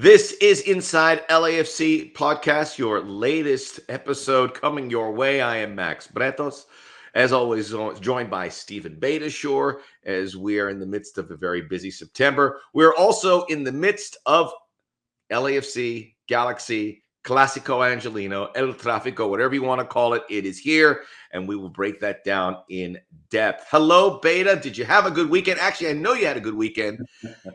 This is Inside LAFC podcast, your latest episode coming your way. I am Max Bretos, as always, joined by Steve Beitashour, as we are in the midst of a very busy September. We're also in the midst of LAFC, Galaxy, Classico Angelino, El Trafico, whatever you want to call it. It is here, and we will break that down in depth. Hello, Beita. Did you have a good weekend? Actually, I know you had a good weekend.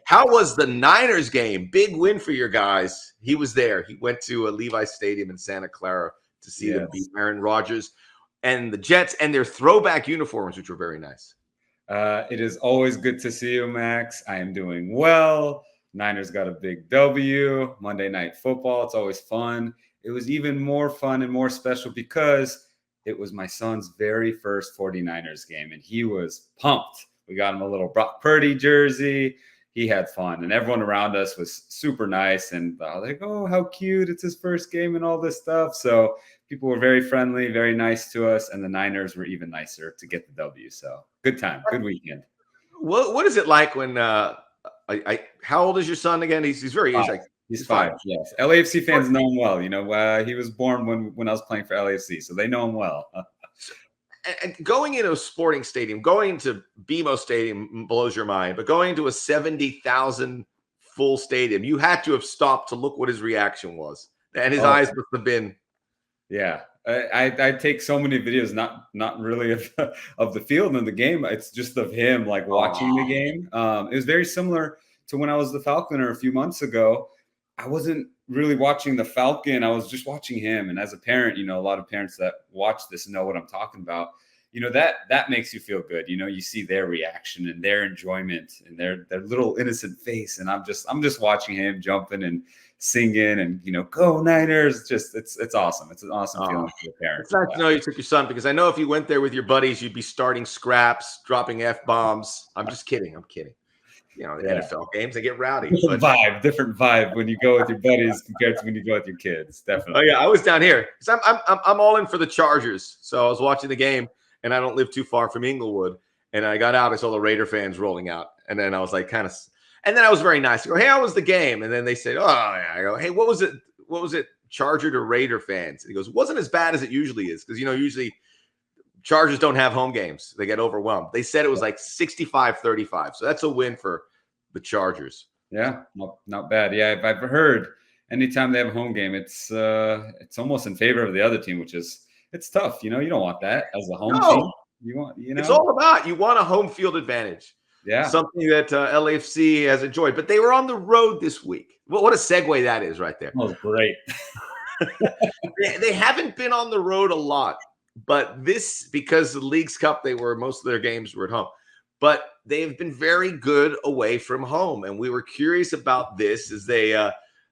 How was the Niners game? Big win for your guys. He was there. He went to Levi Stadium in Santa Clara to see them beat Aaron Rodgers and the Jets and their throwback uniforms, which were very nice. It is always good to see you, Max. I am doing well. Niners got a big W. Monday Night Football. It's always fun. It was even more fun and more special because it was my son's very first 49ers game, and he was pumped. We got him a little Brock Purdy jersey. He had fun, and everyone around us was super nice and like, oh, how cute. It's his first game and all this stuff. So people were very friendly, very nice to us, and the Niners were even nicer to get the W. So good time, good weekend. What is it like when how old is your son again? He's very young. He's five. Yes, LAFC fans know him well. You know, he was born when I was playing for LAFC, so they know him well. And going into a sporting stadium, going to BMO Stadium blows your mind, but going to a 70,000 full stadium, you had to have stopped to look what his reaction was, and his eyes must have been. Yeah, I take so many videos, not really of the field and the game. It's just of him like watching the game. It was very similar to when I was the Falconer a few months ago. I wasn't really watching the Falcon. I was just watching him. And as a parent, you know, a lot of parents that watch this know what I'm talking about. You know, that makes you feel good. You know, you see their reaction and their enjoyment and their little innocent face. And I'm just watching him jumping and singing and, you know, go Niners. Just it's awesome. It's an awesome feeling for the parents. It's nice to know you took your son, because I know if you went there with your buddies, you'd be starting scraps, dropping F-bombs. I'm just kidding. I'm kidding. You know, the NFL games, they get rowdy. Different vibe when you go with your buddies compared to when you go with your kids. Definitely. Oh yeah, I was down here because I'm all in for the Chargers. So I was watching the game, and I don't live too far from Inglewood. And I got out, I saw the Raider fans rolling out, and then I was like, and then I was very nice. I go, hey, how was the game? And then they said, oh yeah. I go, hey, what was it? What was it? Charger to Raider fans? And he goes, it wasn't as bad as it usually is, because you know usually Chargers don't have home games. They get overwhelmed. They said it was like 65-35. So that's a win for the Chargers. Yeah, not bad. Yeah, I've heard anytime they have a home game, it's almost in favor of the other team, which is it's tough. You know, you don't want that as a home team. It's all about you want a home field advantage. Yeah, something that LAFC has enjoyed. But they were on the road this week. Well, what a segue that is right there. Oh, great. They haven't been on the road a lot. But this, because the League's Cup, most of their games were at home. But they've been very good away from home. And we were curious about this as they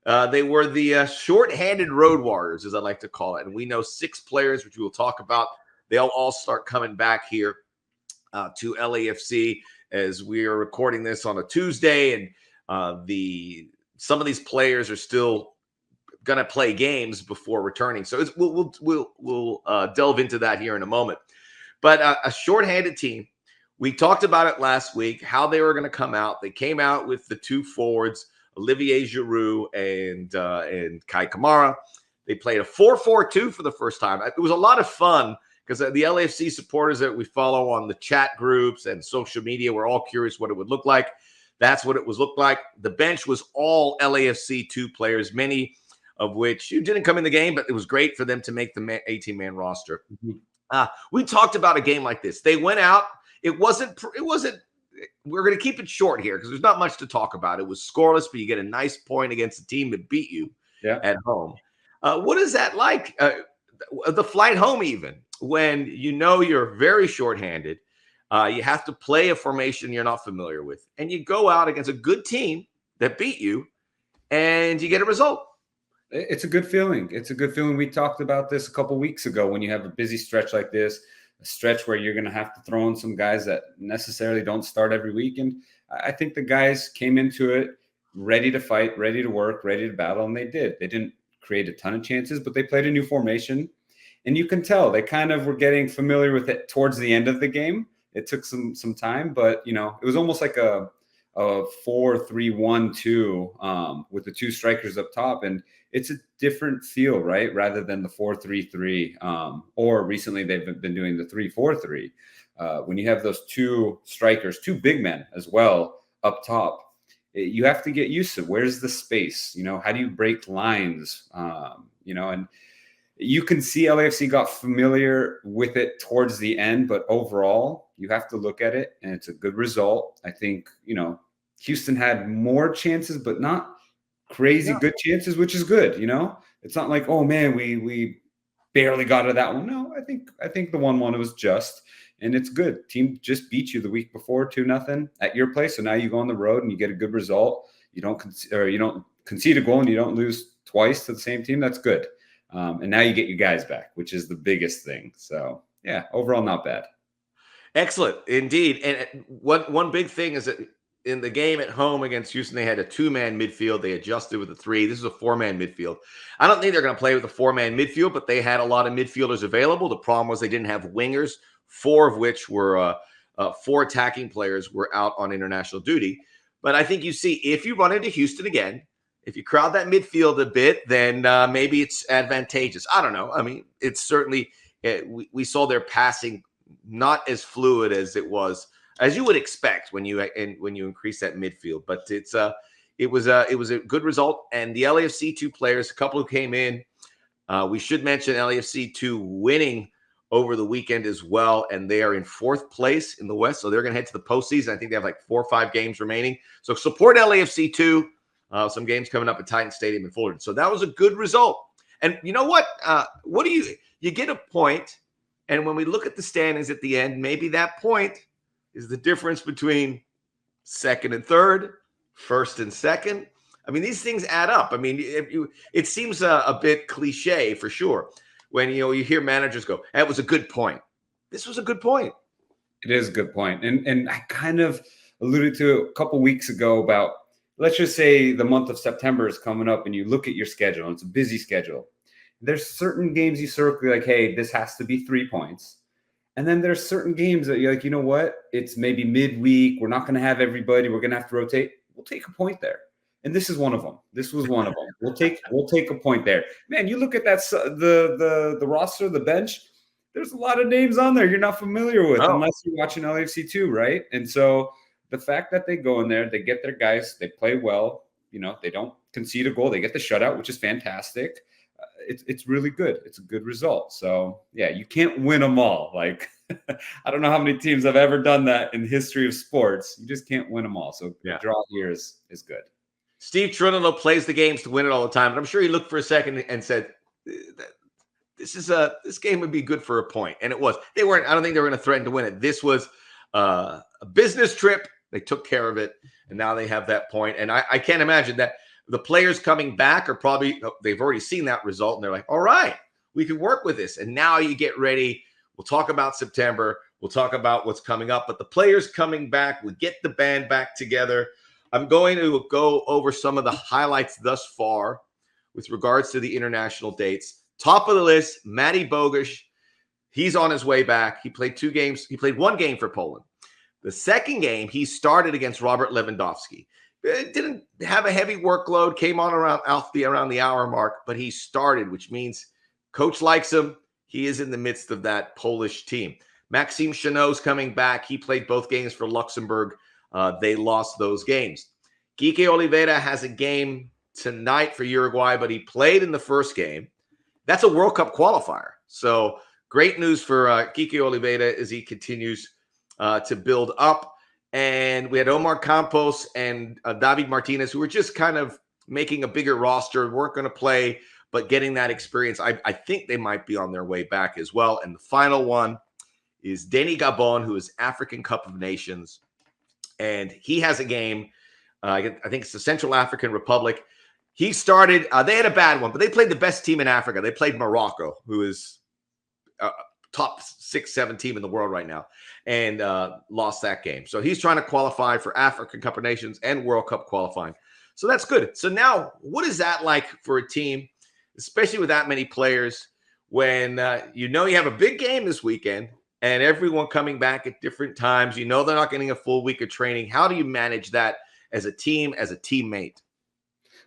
were the shorthanded road warriors, as I like to call it. And we know 6 players, which we will talk about. They'll all start coming back here to LAFC as we are recording this on a Tuesday. And some of these players are still going to play games before returning. So we'll delve into that here in a moment. But a shorthanded team, we talked about it last week, how they were going to come out. They came out with the 2 forwards, Olivier Giroud and Kai Kamara. They played a 4-4-2 for the first time. It was a lot of fun because the LAFC supporters that we follow on the chat groups and social media were all curious what it would look like. That's what it was looked like. The bench was all LAFC 2 players, many of which didn't come in the game, but it was great for them to make the 18-man roster. Mm-hmm. We talked about a game like this. They went out. It wasn't, we're going to keep it short here because there's not much to talk about. It was scoreless, but you get a nice point against a team that beat you at home. What is that like? The flight home, even when you know you're very shorthanded, you have to play a formation you're not familiar with, and you go out against a good team that beat you, and you get a result. It's a good feeling. It's a good feeling. We talked about this a couple weeks ago when you have a busy stretch like this, a stretch where you're going to have to throw in some guys that necessarily don't start every week. And I think the guys came into it ready to fight, ready to work, ready to battle, and they did. They didn't create a ton of chances, but they played a new formation. And you can tell they kind of were getting familiar with it towards the end of the game. It took some time, but, you know, it was almost like a a 4-3-1-2 with the two strikers up top, and it's a different feel, right? Rather than the 4-3-3, or recently they've been doing the 3-4-3. When you have those two strikers, two big men as well up top, you have to get used to where's the space. How do you break lines? And you can see LAFC got familiar with it towards the end, but overall, you have to look at it, and it's a good result. I think, Houston had more chances, but not crazy good chances, which is good. It's not like, oh man, we barely got to that one. No, I think the 1-1 was just, and it's good. Team just beat you the week before 2-0 at your place, so now you go on the road and you get a good result. You don't concede a goal and you don't lose twice to the same team. That's good. And now you get your guys back, which is the biggest thing. So yeah, overall not bad. Excellent indeed. And one big thing is that in the game at home against Houston, they had a 2-man midfield. They adjusted with a 3. This is a 4-man midfield. I don't think they're going to play with a 4-man midfield, but they had a lot of midfielders available. The problem was they didn't have wingers, 4 of which were 4 attacking players were out on international duty. But I think you see, if you run into Houston again, if you crowd that midfield a bit, then maybe it's advantageous. I don't know. I mean, it's certainly we saw their passing not as fluid as it was, as you would expect when you increase that midfield. But it was a good result. And the LAFC 2 players, a couple who came in, we should mention LAFC 2 winning over the weekend as well, and they are in 4th place in the West, so they're going to head to the postseason. I think they have like 4 or 5 games remaining. So support LAFC 2. Some games coming up at Titan Stadium in Fullerton. So that was a good result. And you know what? What do you get a point, and when we look at the standings at the end, maybe that point is the difference between 2nd and 3rd, 1st and 2nd. I mean, these things add up. I mean, it seems a bit cliche for sure when you hear managers go, "That was a good point." This was a good point. It is a good point. And I kind of alluded to a couple weeks ago about, let's just say the month of September is coming up and you look at your schedule and it's a busy schedule. There's certain games you circle like, hey, this has to be 3 points. And then there's certain games that you're like, you know what? It's maybe midweek. We're not going to have everybody. We're going to have to rotate. We'll take a point there. And this is one of them. This was one of them. We'll take a point there. Man, you look at that the roster, the bench. There's a lot of names on there you're not familiar with unless you're watching LAFC 2, right? And so the fact that they go in there, they get their guys, they play well. They don't concede a goal. They get the shutout, which is fantastic. It's really good. It's a good result. So yeah, you can't win them all. Like I don't know how many teams have ever done that in the history of sports. You just can't win them all. So the draw here is good. Steve Trinidad plays the games to win it all the time, but I'm sure he looked for a second and said, "This game would be good for a point," and it was. They weren't. I don't think they were going to threaten to win it. This was a business trip. They took care of it, and now they have that point. And I can't imagine that the players coming back are probably, they've already seen that result, and they're like, all right, we can work with this. And now you get ready. We'll talk about September. We'll talk about what's coming up. But the players coming back, we get the band back together. I'm going to go over some of the highlights thus far with regards to the international dates. Top of the list, Matty Bogusz. He's on his way back. He played 2 games. He played 1 game for Poland. The second game, he started against Robert Lewandowski. Didn't have a heavy workload, came on around the hour mark, but he started, which means coach likes him. He is in the midst of that Polish team. Maxime Chanot's coming back. He played both games for Luxembourg. They lost those games. Kike Oliveira has a game tonight for Uruguay, but he played in the first game. That's a World Cup qualifier. So great news for Kike Oliveira as he continues to build up. And we had Omar Campos and David Martinez, who were just kind of making a bigger roster, weren't going to play, but getting that experience. I think they might be on their way back as well. And the final one is Denny Gabon, who is African Cup of Nations. And he has a game. I think it's the Central African Republic. He started, they had a bad one, but they played the best team in Africa. They played Morocco, who is top 6-7 team in the world right now, and lost that game. So he's trying to qualify for African Cup of Nations and World Cup qualifying. So that's good. So now, what is that like for a team, especially with that many players, when you have a big game this weekend and everyone coming back at different times? They're not getting a full week of training. How do you manage that as a team, as a teammate?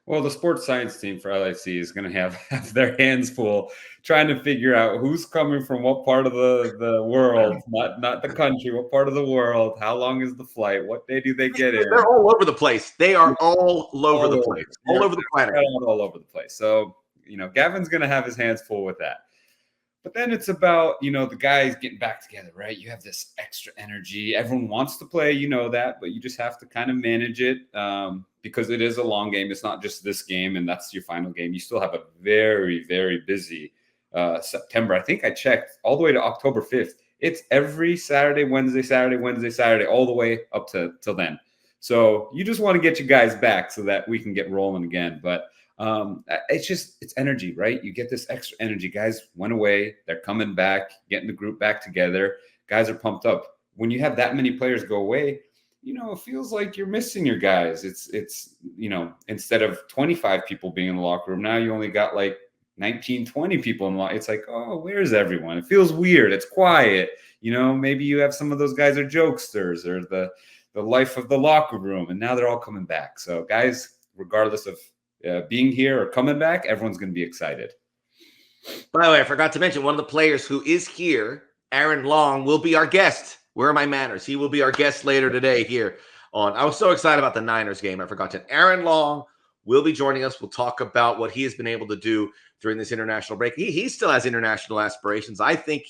Well, the sports science team for LAFC is going to have their hands full trying to figure out who's coming from what part of the world, not the country, what part of the world, how long is the flight, what day do they get in? They're all over the place. They are all over the place, all over the planet. All over the place. So, Gavin's going to have his hands full with that. But then it's about, the guys getting back together, right? You have this extra energy. Everyone wants to play, that, but you just have to kind of manage it because it is a long game. It's not just this game and that's your final game. You still have a very, very busy September. I think I checked all the way to October 5th. It's every Saturday, Wednesday, all the way up till then. So you just want to get your guys back so that we can get rolling again. But it's energy, right? You get this extra energy. Guys went away. They're coming back, getting the group back together. Guys are pumped up. When you have that many players go away, it feels like you're missing your guys. It's instead of 25 people being in the locker room, now you only got like 19, 20 people in the locker. It's like, oh, where's everyone? It feels weird. It's quiet. Maybe you have some of those guys are jokesters or the life of the locker room, and now they're all coming back. So guys, regardless of being here or coming back, everyone's going to be excited. By the way, I forgot to mention one of the players who is here, Aaron Long, will be our guest. Where are my manners? He will be our guest later today here on. I was so excited about the Niners game. I forgot to. Aaron Long will be joining us. We'll talk about what he has been able to do during this international break. He still has international aspirations. I think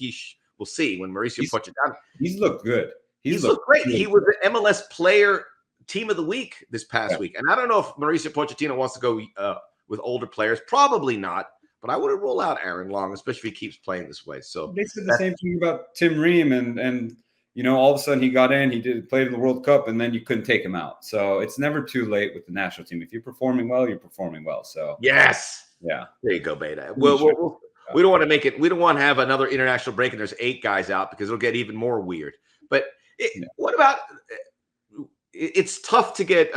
we'll see when Mauricio Pochettino. He's looked good. He's looked great. He was the MLS player team of the week this past week. And I don't know if Mauricio Pochettino wants to go with older players. Probably not. But I wouldn't rule out Aaron Long, especially if he keeps playing this way. So they said the same thing about Tim Ream and all of a sudden he got in, played in the World Cup, and then you couldn't take him out. So it's never too late with the national team. If you're performing well, you're performing well. So yes. Yeah. There you go, Beita. We don't want to make it. We don't want to have another international break and there's 8 guys out because it'll get even more weird. But what about it's tough to get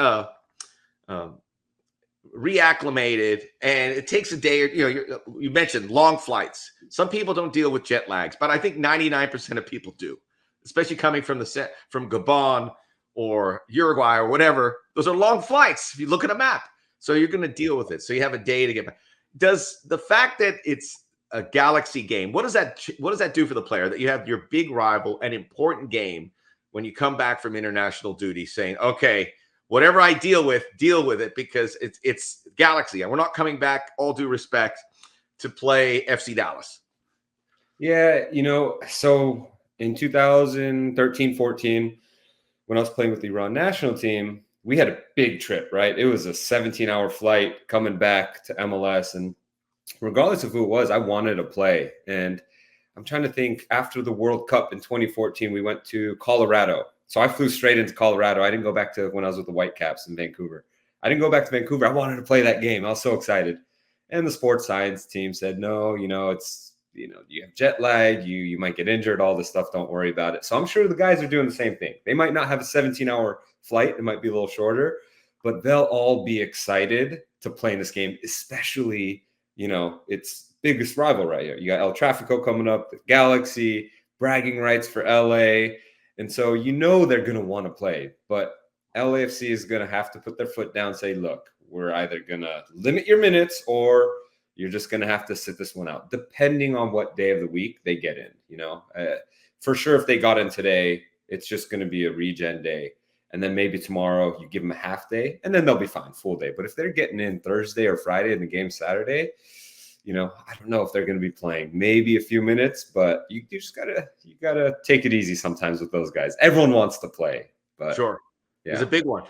reacclimated, and it takes a day. You mentioned long flights. Some people don't deal with jet lags, but I think 99% of people do, especially coming from from Gabon or Uruguay or whatever. Those are long flights if you look at a map. So you're going to deal with it. So you have a day to get back. Does the fact that it's a Galaxy game, what does that do for the player, that you have your big rival, an important game, when you come back from international duty, saying, okay, whatever I deal with it, because it's Galaxy and we're not coming back, all due respect, to play FC Dallas? Yeah, so in 2013-14, when I was playing with the Iran national team, we had a big trip, right? It was a 17-hour flight coming back to MLS. And regardless of who it was, I wanted to play. And I'm trying to think, after the World Cup in 2014, we went to Colorado. So I flew straight into Colorado. I didn't go back to when I was with the Whitecaps in Vancouver. I didn't go back to Vancouver. I wanted to play that game. I was so excited. And the sports science team said, no, it's, you have jet lag, you might get injured, all this stuff. Don't worry about it. So I'm sure the guys are doing the same thing. They might not have a 17-hour flight. It might be a little shorter, but they'll all be excited to play in this game, especially, it's biggest rival right here. You got El Trafico coming up, the Galaxy, bragging rights for LA. And so, they're going to want to play, but LAFC is going to have to put their foot down and say, look, we're either going to limit your minutes or you're just going to have to sit this one out, depending on what day of the week they get in. For sure, if they got in today, it's just going to be a regen day. And then maybe tomorrow you give them a half day and then they'll be fine, full day. But if they're getting in Thursday or Friday and the game Saturday, I don't know if they're going to be playing maybe a few minutes, but you just gotta take it easy sometimes with those guys. Everyone wants to play, but sure. Yeah. It's a big one.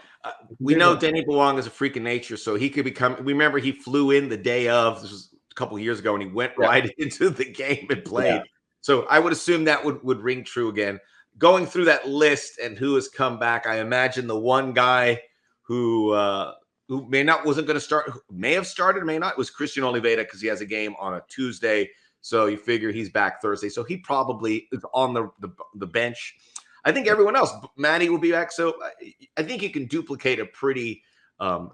We know Denny Bouang is a freak of nature, so he could become. Remember, he flew in the day of. This was a couple of years ago, and he went right into the game and played. Yeah. So I would assume that would ring true again. Going through that list and who has come back, I imagine the one guy who wasn't going to start, may have started, may not, was Christian Oliveira, because he has a game on a Tuesday. So you figure he's back Thursday. So he probably is on the bench. I think everyone else, Matty will be back. So I think you can duplicate a pretty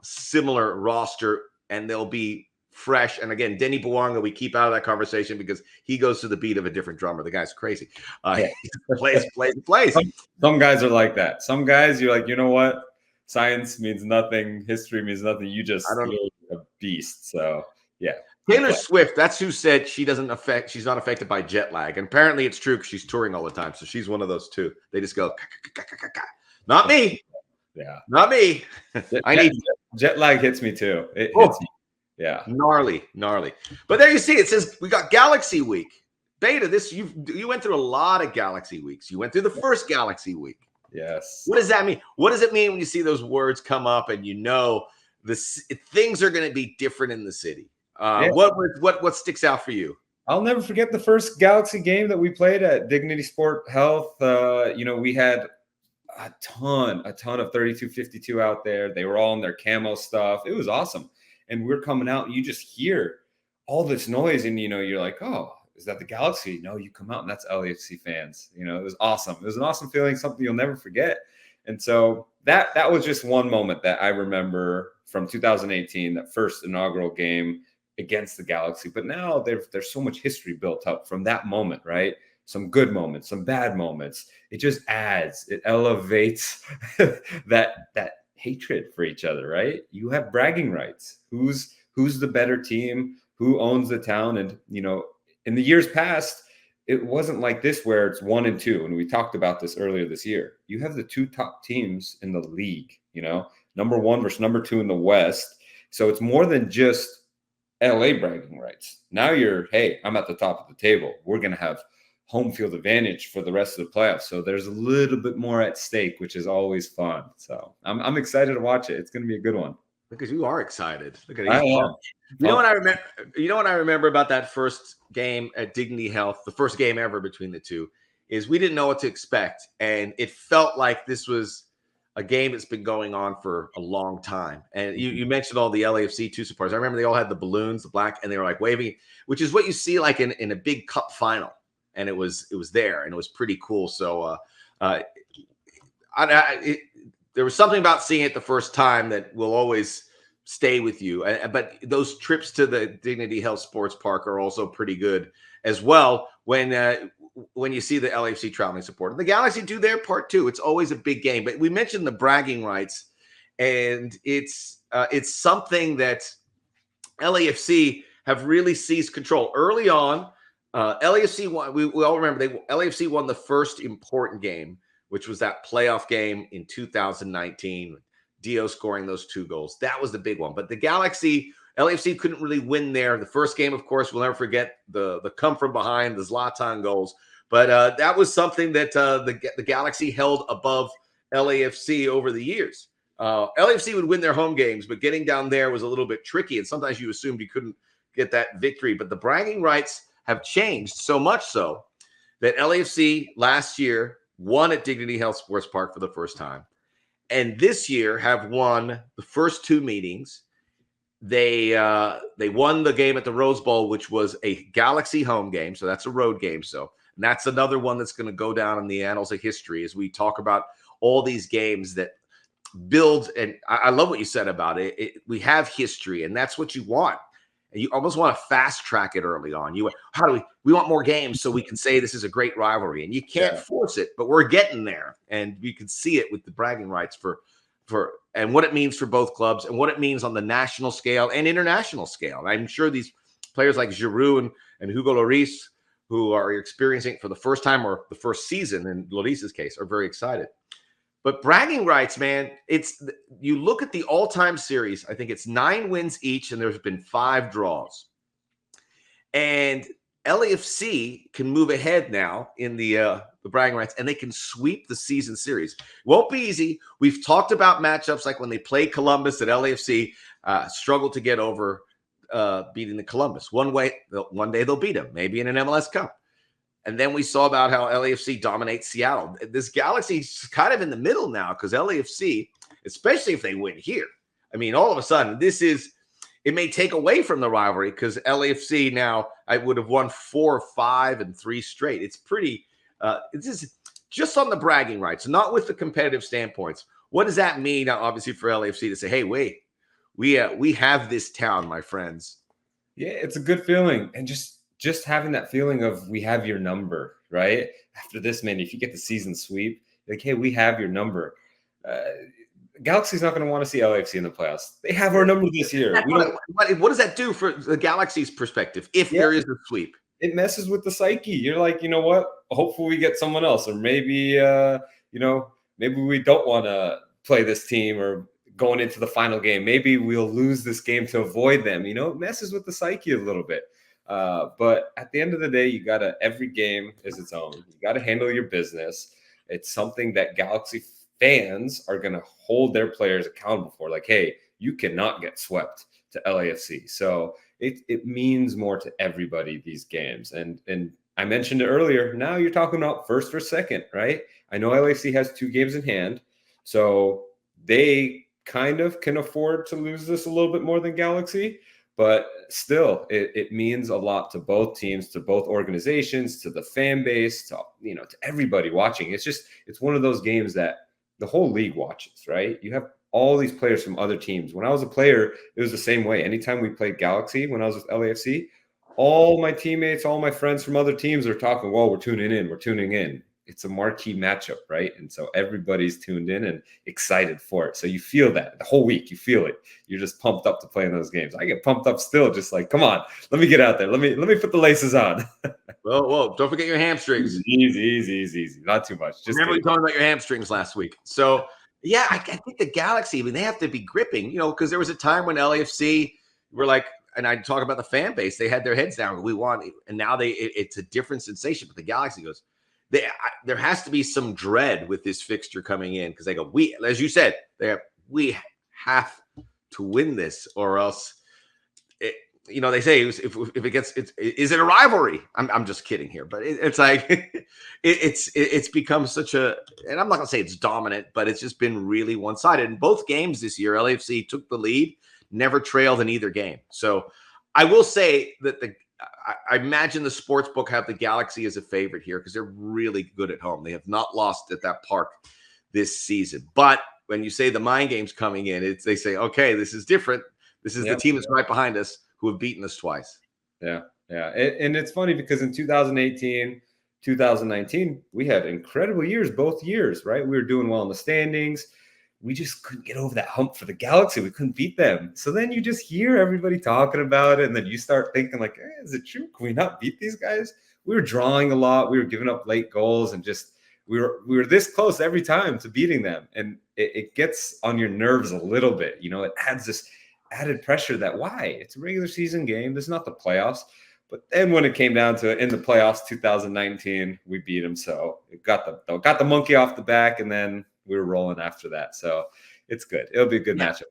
similar roster, and they'll be fresh. And again, Denny Bouanga, we keep out of that conversation because he goes to the beat of a different drummer. The guy's crazy. He plays. Some guys are like that. Some guys, you're like, you know what? Science means nothing. History means nothing. I You're don't. a beast. So yeah. Taylor Swift, that's who said she's not affected by jet lag. And apparently it's true because she's touring all the time. So she's one of those too. They just go, not me. Yeah. Not me. I need jet lag hits me too. It hits me. Yeah. Gnarly. But there you see, it says we got Galaxy Week. Beita, you went through a lot of Galaxy Weeks. You went through the first Galaxy Week. Yes. What does that mean? What does it mean when you see those words come up and you know things are going to be different in the city? What sticks out for you? I'll never forget the first Galaxy game that we played at Dignity Sport Health. We had a ton of 3252 out there. They were all in their camo stuff. It was awesome. And we're coming out and you just hear all this noise and, you're like, oh, is that the Galaxy? No, you come out and that's LAFC fans. It was awesome. It was an awesome feeling, something you'll never forget. And so that was just one moment that I remember from 2018, that first inaugural game against the Galaxy. But now there's so much history built up from that moment, right? Some good moments, some bad moments. It just adds, it elevates that hatred for each other, right? You have bragging rights. Who's the better team? Who owns the town? And, in the years past, it wasn't like this where it's 1 and 2. And we talked about this earlier this year. You have the 2 top teams in the league, number 1 versus number 2 in the West. So it's more than just LA bragging rights. Now hey, I'm at the top of the table. We're going to have home field advantage for the rest of the playoffs. So there's a little bit more at stake, which is always fun. So I'm excited to watch it. It's going to be a good one. Because you are excited. Look at it. I am. You know what I remember? You know what I remember about that first game at Dignity Health, the first game ever between the two, is we didn't know what to expect, and it felt like this was a game that's been going on for a long time. And you mentioned all the LAFC 2 supporters. I remember they all had the balloons, the black, and they were like waving, which is what you see like in a big cup final. And it was there, and it was pretty cool. So there was something about seeing it the first time that will always stay with you. But those trips to the Dignity Health Sports Park are also pretty good as well when you see the LAFC traveling support. And the Galaxy do their part too. It's always a big game. But we mentioned the bragging rights, and it's something that LAFC have really seized control early on. LAFC won. We all remember LAFC won the first important game, which was that playoff game in 2019. Dio scoring those 2 goals. That was the big one. But the Galaxy, LAFC couldn't really win there. The first game, of course, we'll never forget the come from behind, the Zlatan goals. But that was something that the Galaxy held above LAFC over the years. LAFC would win their home games, but getting down there was a little bit tricky. And sometimes you assumed you couldn't get that victory. But the bragging rights have changed so much so that LAFC last year won at Dignity Health Sports Park for the first time. And this year have won the first 2 meetings. They won the game at the Rose Bowl, which was a Galaxy home game. So that's a road game. So and that's another one that's going to go down in the annals of history as we talk about all these games that build. And I love what you said about it. We have history, and that's what you want. And you almost want to fast track it early on. We want more games so we can say this is a great rivalry, and you can't force it, but we're getting there. And you can see it with the bragging rights for and what it means for both clubs and what it means on the national scale and international scale. And I'm sure these players like Giroud and Hugo Lloris, who are experiencing it for the first time or the first season in Lloris's case, are very excited. But bragging rights, man, you look at the all-time series, I think it's 9 wins each, and there's been 5 draws. And LAFC can move ahead now in the bragging rights, and they can sweep the season series. It won't be easy. We've talked about matchups like when they play Columbus at LAFC, struggled to get over beating the Columbus. One day they'll beat them, maybe in an MLS Cup. And then we saw about how LAFC dominates Seattle. This Galaxy's kind of in the middle now because LAFC, especially if they win here, I mean, all of a sudden, it may take away from the rivalry because LAFC now, I would have won 4, 5, and 3 straight. It's pretty, this is just on the bragging rights, not with the competitive standpoints. What does that mean now, obviously, for LAFC to say, hey, wait, we have this town, my friends? Yeah, it's a good feeling. And just having that feeling of we have your number, right? After this, man, if you get the season sweep, like, hey, we have your number. Galaxy's not going to want to see LAFC in the playoffs. They have our number this year. What does that do for the Galaxy's perspective if there is a sweep? It messes with the psyche. You're like, you know what? Hopefully we get someone else, or maybe maybe we don't want to play this team or going into the final game. Maybe we'll lose this game to avoid them. You know, it messes with the psyche a little bit. But at the end of the day, every game is its own. You got to handle your business. It's something that Galaxy fans are going to hold their players accountable for. Like, hey, you cannot get swept to LAFC. So it means more to everybody, these games. And I mentioned it earlier. Now you're talking about first or second, right? I know LAFC has 2 games in hand, so they kind of can afford to lose this a little bit more than Galaxy. But still, it means a lot to both teams, to both organizations, to the fan base, to everybody watching. It's one of those games that the whole league watches, right? You have all these players from other teams. When I was a player, it was the same way. Anytime we played Galaxy, when I was with LAFC, all my teammates, all my friends from other teams are talking, well, we're tuning in. It's a marquee matchup, right? And so everybody's tuned in and excited for it. So you feel that the whole week, you feel it. You're just pumped up to play in those games. I get pumped up still, just like, come on, let me get out there. Let me put the laces on. Whoa, don't forget your hamstrings. Easy. Not too much. Just remember we talked about your hamstrings last week. So yeah, I think the Galaxy, I mean, they have to be gripping, because there was a time when LAFC were like, and I talk about the fan base, they had their heads down. We want, and now it's a different sensation. But the Galaxy goes, there has to be some dread with this fixture coming in because they go, as you said, we have to win this or else. They say if it gets, is it a rivalry? I'm just kidding here, but it's like it's become such a, and I'm not gonna say it's dominant, but it's just been really one-sided. In both games this year, LAFC took the lead, never trailed in either game. So I will say that I imagine the sports book have the Galaxy as a favorite here because they're really good at home. They have not lost at that park this season. But when you say the mind game's coming in, they say, okay, this is different. This is the team that's right behind us who have beaten us twice. Yeah. And it's funny because in 2018, 2019, we had incredible years, both years, right? We were doing well in the standings. We just couldn't get over that hump for the Galaxy. We couldn't beat them. So then you just hear everybody talking about it, and then you start thinking like, is it true? Can we not beat these guys? We were drawing a lot. We were giving up late goals, and just we were this close every time to beating them. And it gets on your nerves a little bit. It adds this added pressure that why? It's a regular season game. This is not the playoffs. But then when it came down to it in the playoffs, 2019, we beat them. So it got the monkey off the back, and then we were rolling after that. So it's good. It'll be a good matchup.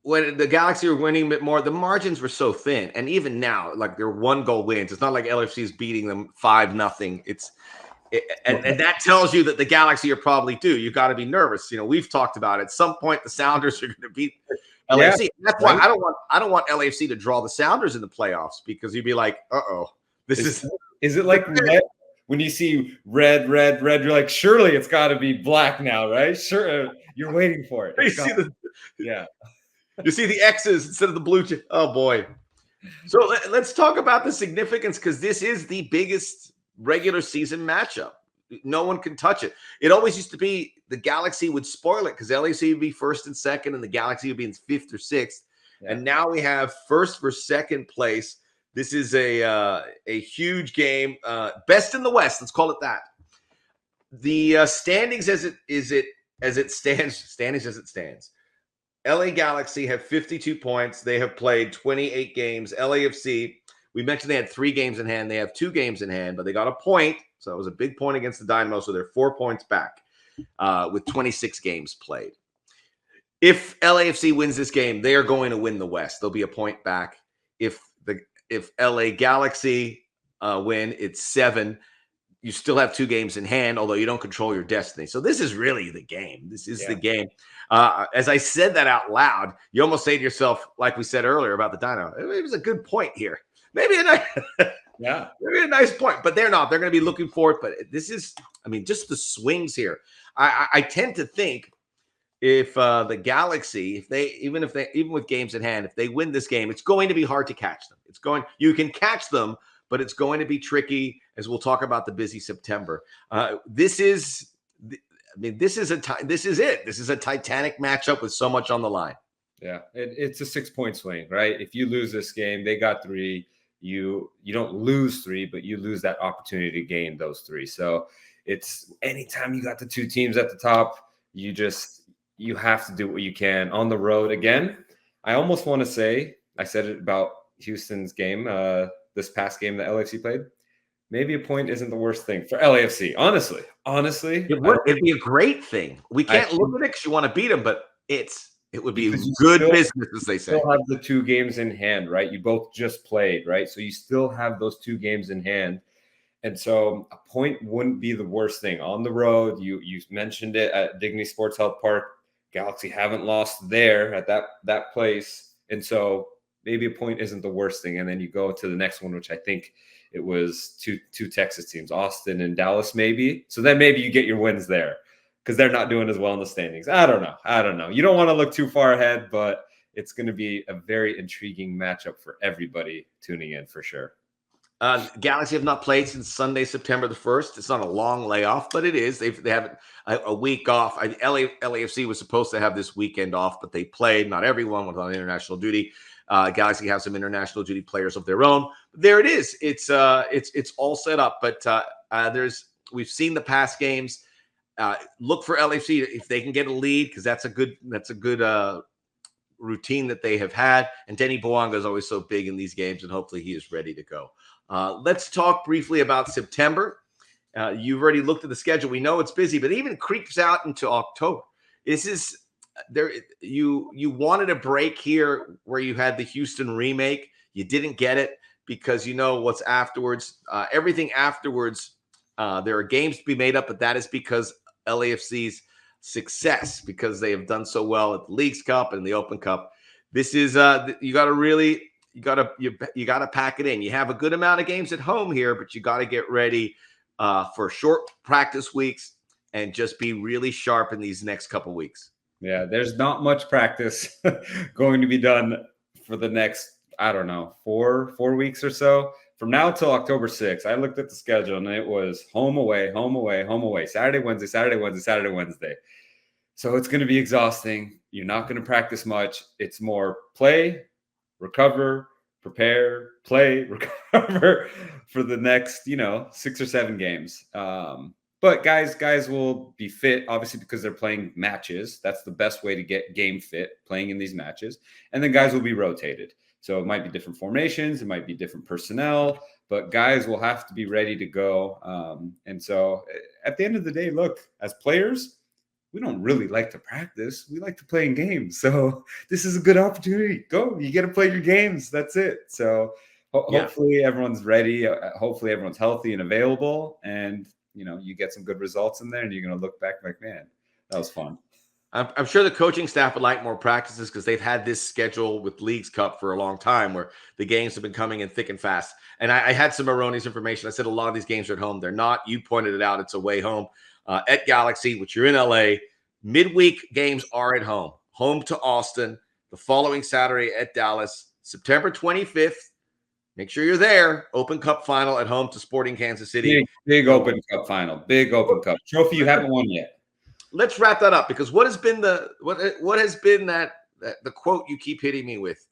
When the Galaxy were winning a bit more, the margins were so thin. And even now, like they're 1-goal wins. It's not like LFC is beating them 5-0. And that tells you that the Galaxy are probably due. You got to be nervous. We've talked about it. At some point, the Sounders are going to beat LAFC. Yeah, that's why I don't want LAFC to draw the Sounders in the playoffs because you'd be like, is it like red? When you see red, you're like, surely it's got to be black now, right? Sure, you're waiting for it. You see the X's instead of the blue. Oh boy! So let's talk about the significance because this is the biggest regular season matchup. No one can touch it. It always used to be the Galaxy would spoil it because LAC would be first and second, and the Galaxy would be in 5th or 6th. Yeah. And now we have first for second place. This is a huge game. Best in the West, let's call it that. The standings as it stands. LA Galaxy have 52 points. They have played 28 games. LAFC, we mentioned they had 3 games in hand. They have 2 games in hand, but they got a point. So it was a big point against the Dynamo. So they're 4 points back with 26 games played. If LAFC wins this game, they are going to win the West. They'll be a point back. If LA Galaxy win, it's 7. You still have 2 games in hand, although you don't control your destiny. So this is really the game. This is the game. As I said that out loud, you almost say to yourself, like we said earlier about the Dynamo, it was a good point here. Maybe a nice point, but they're not. They're going to be looking for it. But this is, just the swings here. I tend to think if the Galaxy, even with games in hand, if they win this game, it's going to be hard to catch them. You can catch them, but it's going to be tricky, as we'll talk about the busy September. This is mean, this is it. This is a titanic matchup with so much on the line. Yeah, it's a 6-point swing, right? If you lose this game, they got 3. You don't lose 3, but you lose that opportunity to gain those 3. So it's anytime you got the 2 teams at the top, you have to do what you can on the road. Again, I almost want to say, I said it about Houston's game, this past game that LAFC played. Maybe a point isn't the worst thing for LAFC. Honestly, it'd be a great thing. We can't look at it because you want to beat them, but it would be good business, as they say. You still have the 2 games in hand, right? You both just played, right? So you still have those 2 games in hand. And so a point wouldn't be the worst thing. On the road, you mentioned it at Dignity Sports Health Park. Galaxy haven't lost there at that place. And so maybe a point isn't the worst thing. And then you go to the next one, which I think it was two Texas teams, Austin and Dallas, maybe. So then maybe you get your wins there because they're not doing as well in the standings. I don't know. You don't want to look too far ahead, but it's going to be a very intriguing matchup for everybody tuning in for sure. Galaxy have not played since Sunday, September the 1st. It's not a long layoff, but it is. They have a week off. LAFC was supposed to have this weekend off, but they played. Not everyone was on international duty. Galaxy have some international duty players of their own. But there it is. It's all set up. But we've seen the past games. Look for LAFC if they can get a lead, because that's a good routine that they have had. And Denny Bouanga is always so big in these games, and hopefully he is ready to go. Let's talk briefly about September. You've already looked at the schedule. We know it's busy, but even creeps out into October. This is there. You wanted a break here where you had the Houston remake. You didn't get it because you know what's afterwards. Everything afterwards, there are games to be made up, but that is because LAFC's success, because they have done so well at the Leagues Cup and the Open Cup. This is you got to pack it in. You have a good amount of games at home here, but you got to get ready for short practice weeks and just be really sharp in these next couple weeks. Yeah, there's not much practice going to be done for the next, I don't know, four weeks or so. From now till October 6th, I looked at the schedule and it was home, away, home, away, home, away, Saturday, Wednesday, Saturday, Wednesday, Saturday, Wednesday. So it's going to be exhausting. You're not going to practice much. It's more play, recover, prepare, play, recover for the next, 6 or 7 games. But guys will be fit, obviously, because they're playing matches. That's the best way to get game fit, playing in these matches. And then guys will be rotated. So it might be different formations. It might be different personnel. But guys will have to be ready to go. And so at the end of the day, look, as players, we don't really like to practice. We like to play in games. So this is a good opportunity. Go. You get to play your games. That's it. So hopefully everyone's ready. Hopefully everyone's healthy and available. And, you get some good results in there and you're going to look back like, man, that was fun. I'm sure the coaching staff would like more practices because they've had this schedule with Leagues Cup for a long time where the games have been coming in thick and fast. And I had some erroneous information. I said a lot of these games are at home. They're not. You pointed it out. It's away home at Galaxy, which you're in LA. Midweek games are at home. Home to Austin. The following Saturday at Dallas. September 25th. Make sure you're there. Open Cup final at home to Sporting Kansas City. Big Open Cup final. Big Open Cup. Trophy you haven't won yet. Let's wrap that up because what has been the quote you keep hitting me with?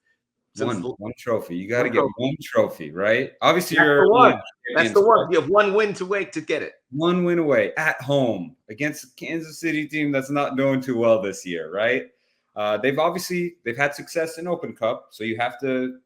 One trophy. You got to get one trophy, right? Obviously, That's the one. You have one win to wait to get it. One win away at home against a Kansas City team that's not doing too well this year, right? They've had success in Open Cup, so you have to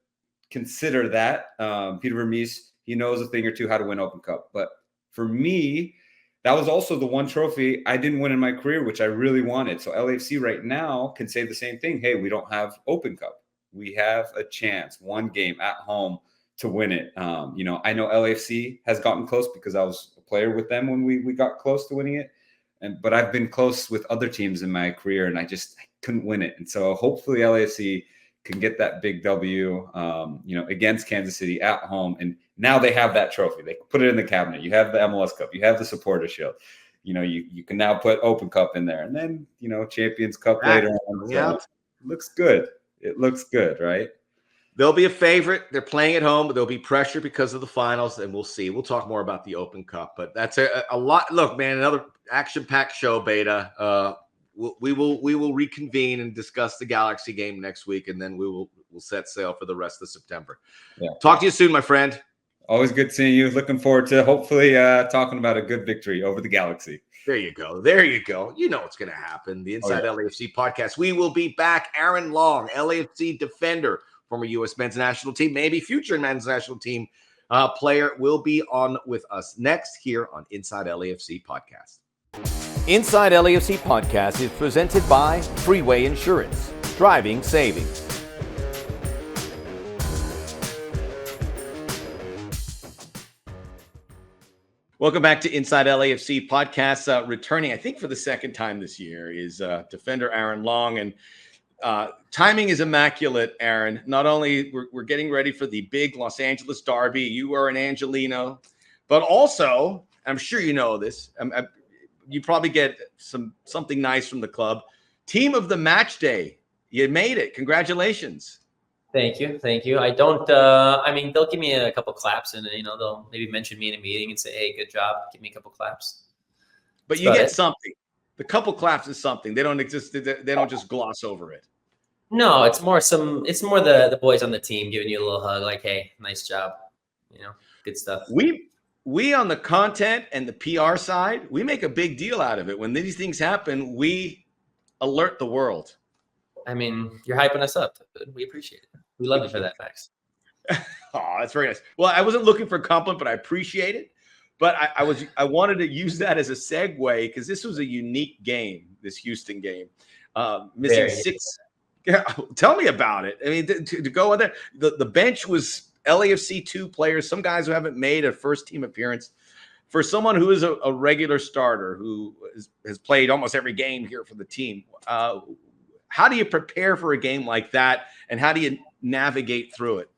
consider that. Peter Vermees, he knows a thing or two how to win Open Cup. But for me, that was also the one trophy I didn't win in my career, which I really wanted. So LAFC right now can say the same thing. Hey, we don't have Open Cup. We have a chance, one game at home to win it. I know LAFC has gotten close because I was a player with them when we got close to winning it. But I've been close with other teams in my career, and I couldn't win it. And so hopefully LAFC can get that big W, against Kansas City at home. And now they have that trophy. They put it in the cabinet. You have the MLS Cup. You have the Supporter Shield. You can now put Open Cup in there. And then, Champions Cup later on. So it looks good. It looks good, right? They'll be a favorite. They're playing at home, but there'll be pressure because of the finals, and we'll see. We'll talk more about the Open Cup, but that's a lot. Look, man, another action-packed show, Beita. We will reconvene and discuss the Galaxy game next week, and then we'll set sail for the rest of September. Yeah. Talk to you soon, my friend. Always good seeing you. Looking forward to hopefully talking about a good victory over the Galaxy. There you go. There you go. You know what's going to happen. The Inside LAFC podcast. We will be back. Aaron Long, LAFC defender, former U.S. men's national team, maybe future men's national team player, will be on with us next here on Inside LAFC podcast. Inside LAFC podcast is presented by Freeway Insurance, driving savings. Welcome back to Inside LAFC podcast. Returning, I think, for the second time this year is defender Aaron Long. And timing is immaculate, Aaron. Not only we're getting ready for the big Los Angeles derby. You are an Angelino. But also, I'm sure you know this, you probably get something nice from the club. Team of the Matchday. You made it. Congratulations. Thank you. I don't, they'll give me a couple claps and, they'll maybe mention me in a meeting and say, hey, good job. Give me a couple claps. But you get something. The couple claps is something. They don't exist. They don't just gloss over it. No, it's more the boys on the team giving you a little hug like, hey, nice job. Good stuff. We on the content and the PR side, we make a big deal out of it. When these things happen, we alert the world. I mean, you're hyping us up. We appreciate it. We love you for that, Max. Oh, that's very nice. Well, I wasn't looking for a compliment, but I appreciate it. But I wanted to use that as a segue because this was a unique game, this Houston game. Missing six. Yeah, tell me about it. I mean, to go on there, the bench was LAFC 2 players, some guys who haven't made a first team appearance. For someone who is a regular starter who has played almost every game here for the team, how do you prepare for a game like that, and how do you navigate through it?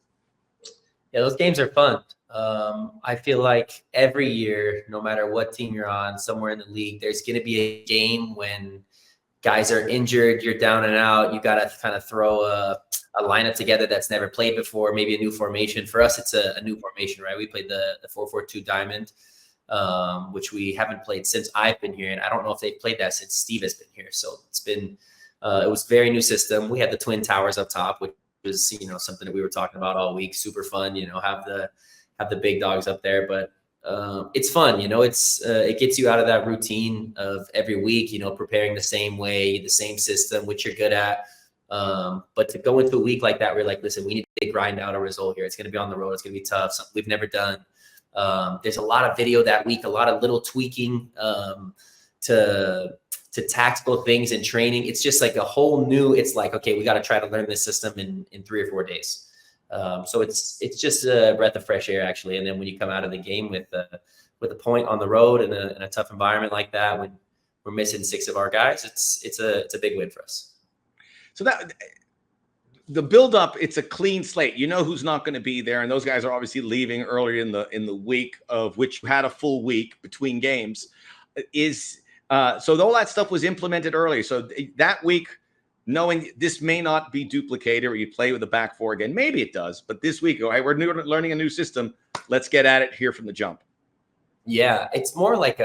Yeah, those games are fun. I feel like every year, no matter what team you're on, somewhere in the league, there's going to be a game when guys are injured, you're down and out. You got to kind of throw a lineup together that's never played before, maybe a new formation. For us, it's a new formation, right? We played the 4-4-2 diamond, which we haven't played since I've been here. And I don't know if they've played that since Steve has been here. So it's been it was a very new system. We had the twin towers up top, which was something that we were talking about all week. Super fun, have the big dogs up there. But it's fun, it gets you out of that routine of every week, preparing the same way, the same system, which you're good at. But to go into a week like that, we're like, listen, we need to grind out a result here. It's going to be on the road. It's going to be tough. Something we've never done. There's a lot of video that week, a lot of little tweaking to tactical things and training. It's just like a whole new, it's like, okay, we got to try to learn this system in 3 or 4 days. So it's just a breath of fresh air, actually. And then when you come out of the game with a point on the road in a tough environment like that, when we're missing 6 of our guys, it's a big win for us. So that the buildup, it's a clean slate. You know who's not going to be there, and those guys are obviously leaving earlier in the week of which you had a full week between games. So all that stuff was implemented early. So that week, knowing this may not be duplicated or you play with the back 4 again, maybe it does. But this week, we're learning a new system. Let's get at it here from the jump. Yeah, it's more like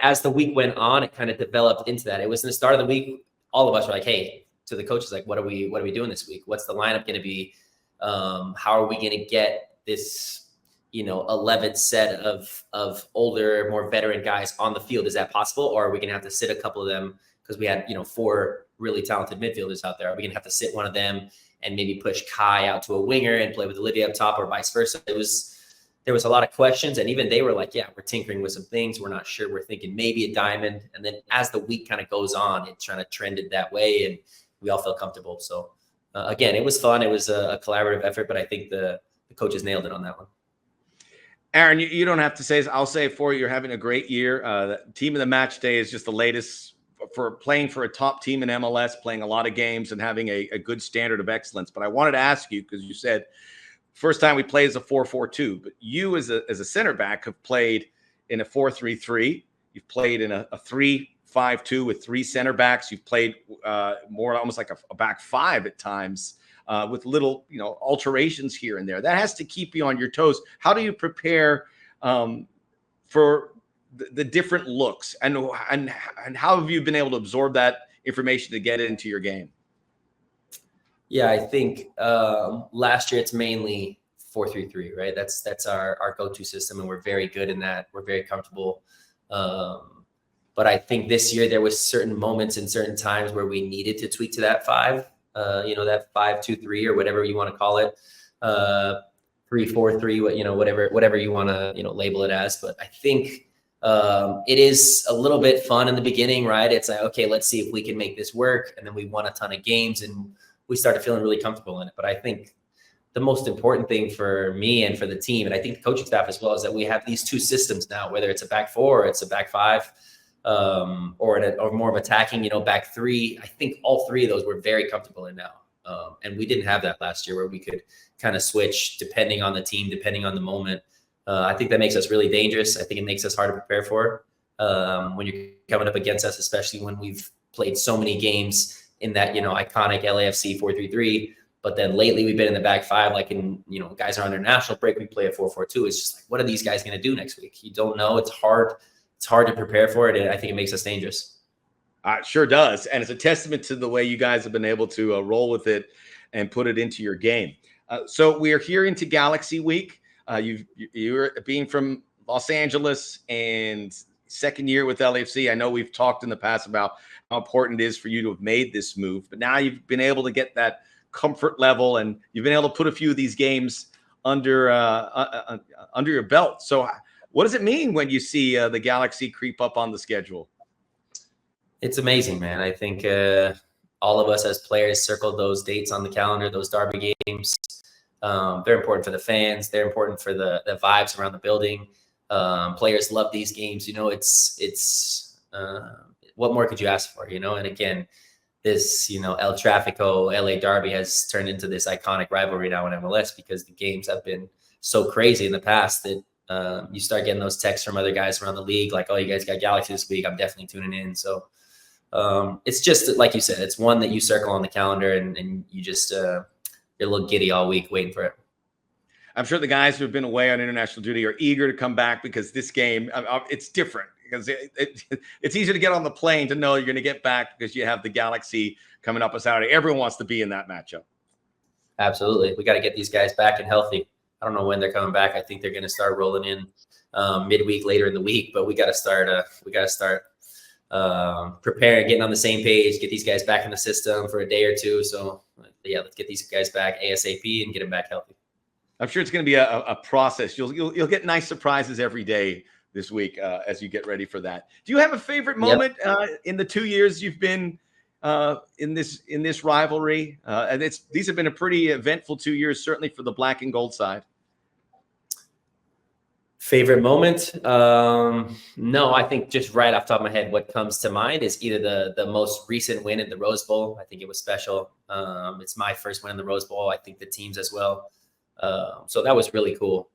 as the week went on, it kind of developed into that. It was in the start of the week, all of us were like, hey, to the coaches, like, what are we doing this week? What's the lineup going to be? How are we going to get this 11th set of older, more veteran guys on the field? Is that possible? Or are we going to have to sit a couple of them? Because we had, 4 really talented midfielders out there. Are we going to have to sit one of them and maybe push Kai out to a winger and play with Olivier up top, or vice versa? There was a lot of questions, and even they were like, yeah, we're tinkering with some things. We're not sure. We're thinking maybe a diamond. And then as the week kind of goes on, it kind of trended that way, and we all felt comfortable. So again, it was fun. It was a collaborative effort, but I think the coaches nailed it on that one. Aaron, you don't have to say this. I'll say it for you. You're having a great year. The team of the match day is just the latest for playing for a top team in MLS, playing a lot of games and having a good standard of excellence. But I wanted to ask you, because you said first time we played as a 4-4-2, but you as a center back have played in a 4-3-3. You've played in a 3-5-2 with 3 center backs. You've played more almost like a back 5 at times. with little, alterations here and there. That has to keep you on your toes. How do you prepare for the different looks, and how have you been able to absorb that information to get it into your game? Yeah, I think last year it's mainly 4-3-3, right? That's our go-to system, and we're very good in that. We're very comfortable. But I think this year there was certain moments and certain times where we needed to tweak to that 5, that 5-2-3 or whatever you want to call it, 3-4-3, whatever you want to label it as. But I think it is a little bit fun in the beginning, right? It's like, okay, let's see if we can make this work, and then we won a ton of games and we started feeling really comfortable in it. But I think the most important thing for me and for the team, and I think the coaching staff as well, is that we have these 2 systems now, whether it's a back 4 or it's a back 5, or more of attacking, back 3. I think all 3 of those we're very comfortable in now. And we didn't have that last year, where we could kind of switch depending on the team, depending on the moment. I think that makes us really dangerous. I think it makes us hard to prepare for when you're coming up against us, especially when we've played so many games in that, iconic LAFC 4-3-3. But then lately we've been in the back 5, like guys are on their national break. We play a 4-4-2. It's just like, what are these guys going to do next week? You don't know. It's hard. It's hard to prepare for it. And I think it makes us dangerous. It sure does. And it's a testament to the way you guys have been able to roll with it and put it into your game. So we are here into Galaxy Week. You're being from Los Angeles and second year with LAFC. I know we've talked in the past about how important it is for you to have made this move, but now you've been able to get that comfort level, and you've been able to put a few of these games under your belt. So what does it mean when you see the Galaxy creep up on the schedule? It's amazing, man. I think all of us as players circled those dates on the calendar, those derby games. They're important for the fans. They're important for the vibes around the building. Players love these games. It's what more could you ask for, And again, this, El Trafico, LA derby has turned into this iconic rivalry now in MLS, because the games have been so crazy in the past that you start getting those texts from other guys around the league, like, oh, you guys got Galaxy this week. I'm definitely tuning in. So it's just, like you said, it's one that you circle on the calendar, and you just, you're a little giddy all week waiting for it. I'm sure the guys who have been away on international duty are eager to come back, because this game, it's different. Because it's easier to get on the plane to know you're going to get back, because you have the Galaxy coming up on Saturday. Everyone wants to be in that matchup. Absolutely. We got to get these guys back and healthy. I don't know when they're coming back. I think they're going to start rolling in midweek, later in the week, but we got to start preparing, getting on the same page, get these guys back in the system for a day or two. So yeah, let's get these guys back ASAP and get them back healthy. I'm sure it's going to be a process. You'll get nice surprises every day this week as you get ready for that. Do you have a favorite moment in the 2 years you've been in this rivalry? And these have been a pretty eventful 2 years, certainly for the black and gold side. Favorite moment? No, I think just right off the top of my head, what comes to mind is either the most recent win in the Rose Bowl. I think it was special. It's my first win in the Rose Bowl. I think the team's as well. So that was really cool.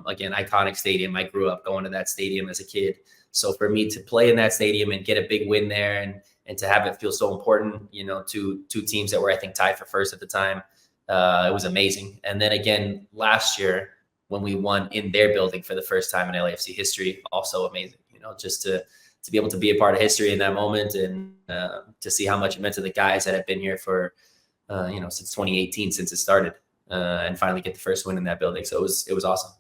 Again, iconic stadium. I grew up going to that stadium as a kid. So for me to play in that stadium and get a big win there, and to have it feel so important, to two teams that were, I think, tied for first at the time, it was amazing. And then again, last year when we won in their building for the first time in LAFC history, also amazing, just to be able to be a part of history in that moment, and to see how much it meant to the guys that have been here for, since 2018, since it started. And finally get the first win in that building. So it was awesome.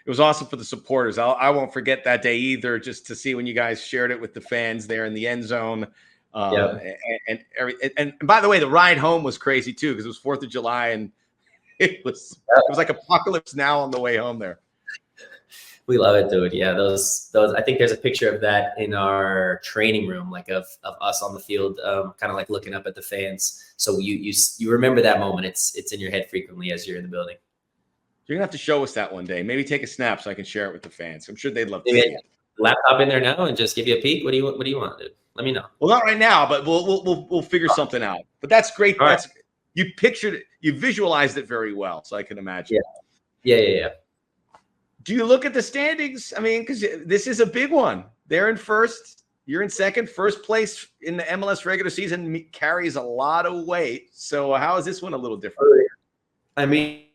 It was awesome for the supporters. I won't forget that day either, just to see when you guys shared it with the fans there in the end zone. And by the way, the ride home was crazy too, because it was 4th of July, and it was like Apocalypse Now on the way home there. We love it, dude. Yeah, those. I think there's a picture of that in our training room, like of us on the field, kind of like looking up at the fans. So you remember that moment. It's in your head frequently as you're in the building. You're gonna have to show us that one day. Maybe take a snap so I can share it with the fans. I'm sure they'd love to see it. Laptop in there now and just give you a peek. What do you want, dude? Let me know. Well, not right now, but we'll figure something out. But that's great. That's right. You pictured it. You visualized it very well, so I can imagine. Yeah. Do you look at the standings? I mean, because this is a big one. They're in first. You're in second. First place in the MLS regular season carries a lot of weight. So how is this one a little different? I mean,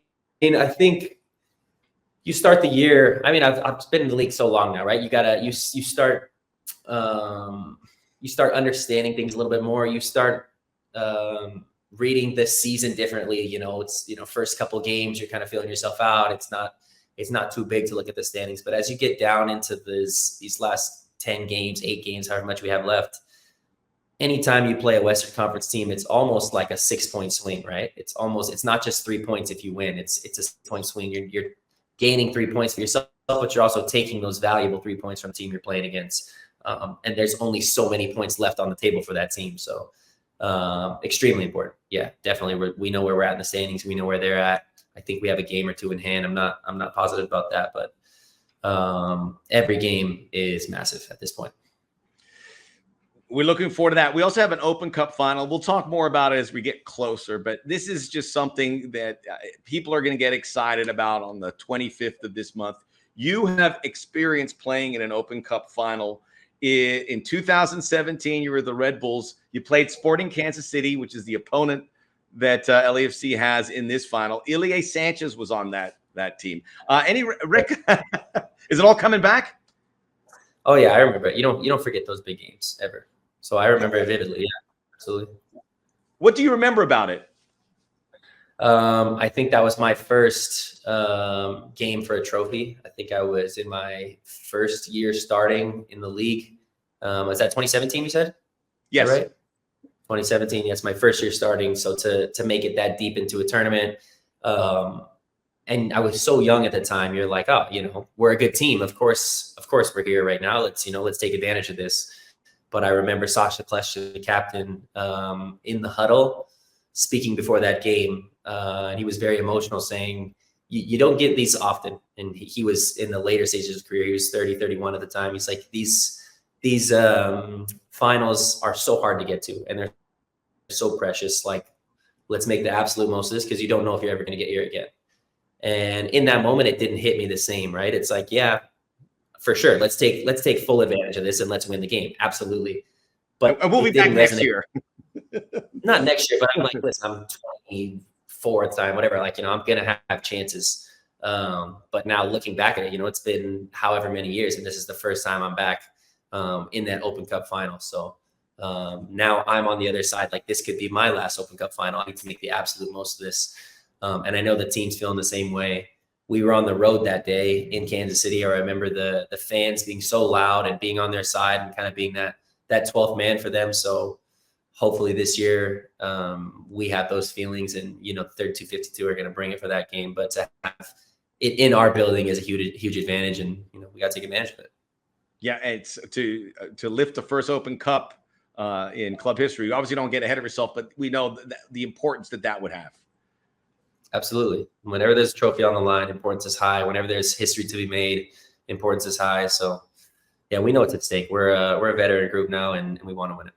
I think you start the year. I mean, I've been in the league so long now, right? You start understanding things a little bit more. You start reading this season differently. It's first couple games you're kind of feeling yourself out. It's not too big to look at the standings, but as you get down into these last 10 games, 8 games, however much we have left, anytime you play a Western Conference team, it's almost like a 6-point swing, right? It's not just 3 points if you win. It's a 6-point swing. You're gaining 3 points for yourself, but you're also taking those valuable 3 points from the team you're playing against. And there's only so many points left on the table for that team. So extremely important. Yeah, definitely. We know where we're at in the standings. We know where they're at. I think we have a game or two in hand. I'm not positive about that, but every game is massive at this point. We're looking forward to that. We also have an Open Cup final. We'll talk more about it as we get closer, but this is just something that people are going to get excited about on the 25th of this month. You have experience playing in an Open Cup final. In 2017, you were the Red Bulls. You played Sporting Kansas City, which is the opponent that LAFC has in this final. Ilie Sanchez was on that team. Rick, is it all coming back? Oh yeah, I remember it. You don't forget those big games ever. So I remember it vividly. Yeah, absolutely. What do you remember about it? I think that was my first game for a trophy. I think I was in my first year starting in the league. Was that 2017 you said? Yes. Right? 2017, yes, my first year starting. So to make it that deep into a tournament, and I was so young at the time, you're like, oh, we're a good team. Of course we're here right now. Let's take advantage of this. But I remember Sasha Klesha, the captain, in the huddle, speaking before that game. And he was very emotional, saying, you don't get these often. And he was in the later stages of his career. He was 30, 31 at the time. He's like, these finals are so hard to get to, and they're so precious. Like, let's make the absolute most of this, because you don't know if you're ever going to get here again. And in that moment, it didn't hit me the same, right? It's like, yeah, for sure. Let's take full advantage of this and let's win the game. Absolutely. But we'll be back next year. Not next year, but I'm like, listen, I'm 24 at the time, whatever. Like, I'm going to have chances. But now looking back at it, it's been however many years, and this is the first time I'm back in that Open Cup final. So now I'm on the other side. Like, this could be my last Open Cup final. I need to make the absolute most of this. And I know the team's feeling the same way. We were on the road that day in Kansas City. I remember the fans being so loud and being on their side and kind of being that 12th man for them. So hopefully this year we have those feelings, and the third 252 are going to bring it for that game. But to have it in our building is a huge advantage, and we got to take advantage of it. Yeah, it's to lift the first Open Cup in club history. You obviously don't get ahead of yourself, but we know the importance that would have. Absolutely. Whenever there's a trophy on the line, importance is high. Whenever there's history to be made, importance is high. So, yeah, we know what's at stake. We're a veteran group now, and we want to win it.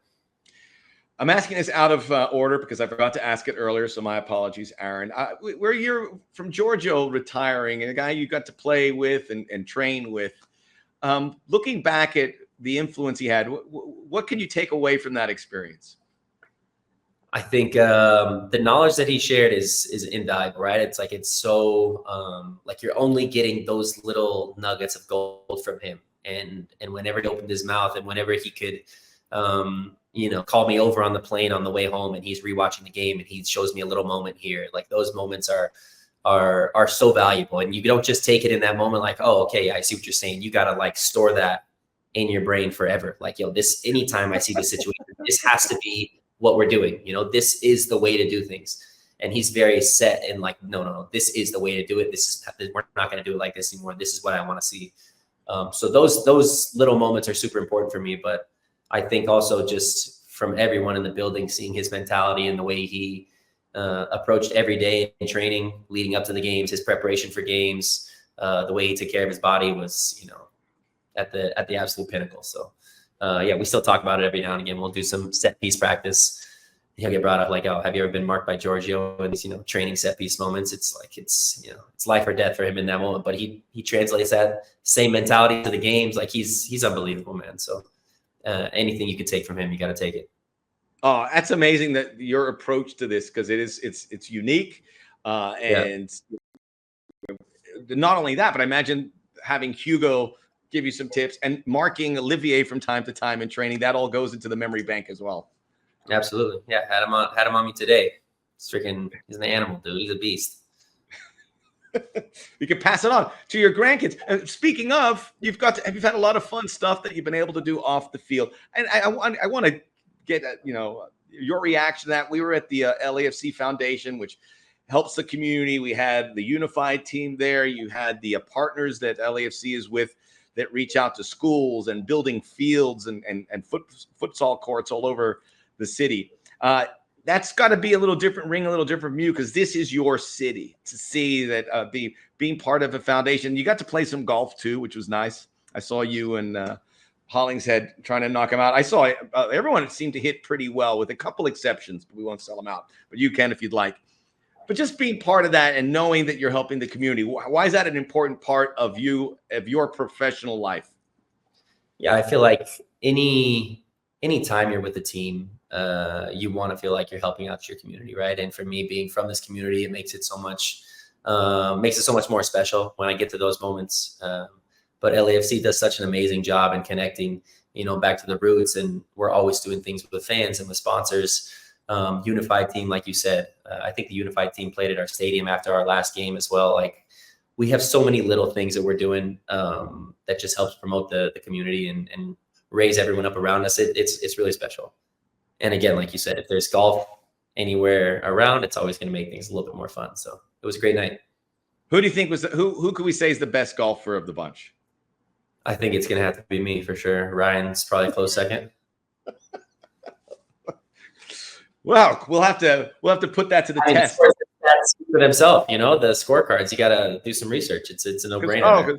I'm asking this out of order because I forgot to ask it earlier, so my apologies, Aaron. You're from Giorgio retiring, and a guy you got to play with and train with. Looking back at the influence he had, what can you take away from that experience? I think the knowledge that he shared is invaluable, right? It's like, it's so like you're only getting those little nuggets of gold from him. And whenever he opened his mouth, and whenever he could, call me over on the plane on the way home, and he's rewatching the game and he shows me a little moment here, like those moments are so valuable. And you don't just take it in that moment, like, oh, okay, I see what you're saying. You got to like store that in your brain forever. Like, anytime I see this situation, this has to be what we're doing. This is the way to do things. And he's very set and like, no, this is the way to do it. We're not going to do it like this anymore. This is what I want to see. So those little moments are super important for me. But I think also just from everyone in the building, seeing his mentality and the way he approached every day in training leading up to the games, his preparation for games, the way he took care of his body was, at the absolute pinnacle. So we still talk about it every now and again. We'll do some set piece practice. He'll get brought up like, oh, have you ever been marked by Giorgio in these, training set piece moments? It's like, it's life or death for him in that moment, but he translates that same mentality to the games. Like he's unbelievable, man. So anything you could take from him, you got to take it. Oh, that's amazing that your approach to this, because it's unique, and not only that, but I imagine having Hugo give you some tips and marking Olivier from time to time in training, that all goes into the memory bank as well. Absolutely, yeah. Had him on me today. He's an animal, dude. He's a beast. You can pass it on to your grandkids. Speaking of, you've had a lot of fun stuff that you've been able to do off the field, and I want to get your reaction to that. We were at the LAFC Foundation, which helps the community. We had the unified team there. You had the partners that LAFC is with that reach out to schools and building fields and futsal courts all over the city. That's got to be a little different ring, a little different view, because this is your city. To see that being part of a foundation, you got to play some golf too, which was nice. I saw you and Hollingshead trying to knock him out. I saw everyone seemed to hit pretty well, with a couple exceptions, but we won't sell them out. But you can if you'd like. But just being part of that and knowing that you're helping the community, why is that an important part of your professional life? Yeah, I feel like any time you're with the team, you want to feel like you're helping out your community, right? And for me, being from this community, it makes it so much more special when I get to those moments. But LAFC does such an amazing job in connecting, back to the roots, and we're always doing things with fans and with sponsors. Unified team, like you said, I think the unified team played at our stadium after our last game as well. Like, we have so many little things that we're doing that just helps promote the community and raise everyone up around us. It's really special. And again, like you said, if there's golf anywhere around, it's always going to make things a little bit more fun. So it was a great night. Who do you think who could we say is the best golfer of the bunch? I think it's going to have to be me for sure. Ryan's probably close second. Well, we'll have to put that to the test. That's for themselves, the scorecards. You got to do some research. It's a no-brainer.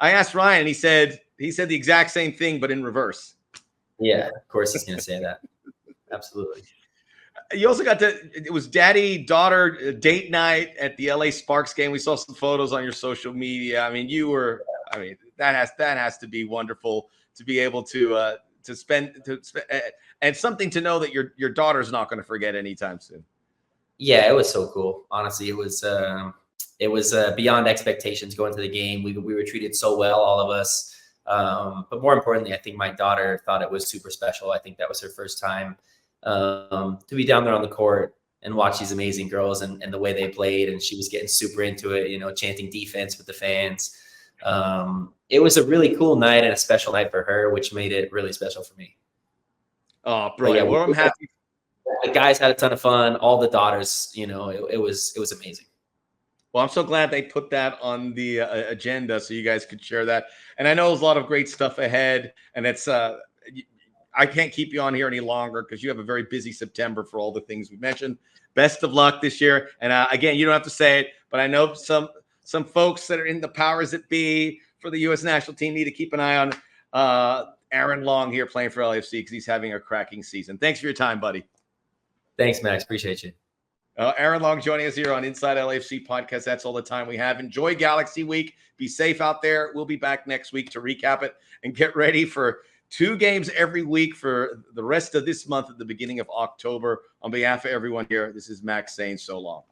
I asked Ryan, he said the exact same thing, but in reverse. Yeah, of course he's going to say that. That You also it was daddy-daughter date night at the LA Sparks game. We saw some photos on your social media. I mean, that has to be wonderful to be able to spend and something to know that your daughter's not going to forget anytime soon. Yeah, it was so cool. Honestly, it was beyond expectations going to the game. We were treated so well, all of us. But more importantly, I think my daughter thought it was super special. I think that was her first time to be down there on the court and watch these amazing girls and the way they played. And she was getting super into it, chanting defense with the fans. It was a really cool night and a special night for her, which made it really special for me. Oh, brilliant. Yeah, well, I'm happy. The guys had a ton of fun. All the daughters, it was amazing. Well, I'm so glad they put that on the agenda so you guys could share that. And I know there's a lot of great stuff ahead, and it's I can't keep you on here any longer because you have a very busy September for all the things we mentioned. Best of luck this year. And again, you don't have to say it, but I know some folks that are in the powers that be for the U.S. national team need to keep an eye on Aaron Long here playing for LAFC because he's having a cracking season. Thanks for your time, buddy. Thanks, Max. Appreciate you. Aaron Long joining us here on Inside LAFC Podcast. That's all the time we have. Enjoy Galaxy Week. Be safe out there. We'll be back next week to recap it and get ready for 2 games every week for the rest of this month at the beginning of October. On behalf of everyone here, this is Max saying so long.